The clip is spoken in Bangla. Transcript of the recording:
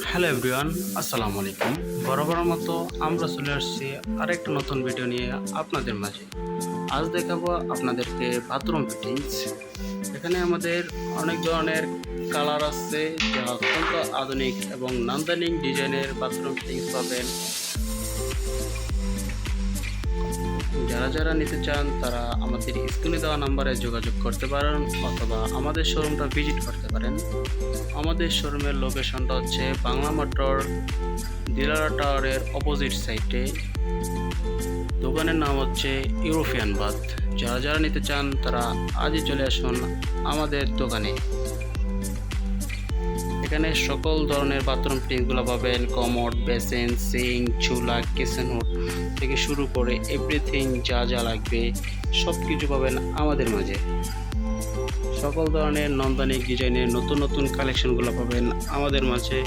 হ্যালো এভরিওয়ান, আসসালামু আলাইকুম। বরাবরের মতো আমরা চলে আসছি আরেকটা নতুন ভিডিও নিয়ে আপনাদের মাঝে। আজ দেখাবো আপনাদেরকে বাথরুম ফিটিংস। এখানে আমাদের অনেক ধরনের কালার আছে, যা অত্যন্ত আধুনিক এবং নান্দনিক ডিজাইনের বাথরুম ফিটিংস পাবেন। যারা যারা নিতে চান তারা আমাদের স্ক্রিনে দেওয়া নাম্বারে যোগাযোগ করতে পারেন অথবা আমাদের শোরুমটা ভিজিট করতে পারেন। আমাদের শোরুমের লোকেশনটা হচ্ছে বাংলা মোটর দিলারা টাওয়ারের অপোজিট সাইডে। দোকানের নাম হচ্ছে ইউরোপিয়ান বাথ। যারা যারা নিতে চান তারা আজই চলে আসুন আমাদের দোকানে। এখানে সকল ধরনের বাথরুম ফিটিংসগুলো পাবেন। কমোড, বেসিন, সিঙ্ক, চুলা, কিচেন হুড থেকে শুরু করে এভরিথিং যা যা লাগবে সব কিছু পাবেন আমাদের মাঝে। সকল ধরনের নান্দনিক ডিজাইনের নতুন নতুন কালেকশনগুলো পাবেন আমাদের মাঝে।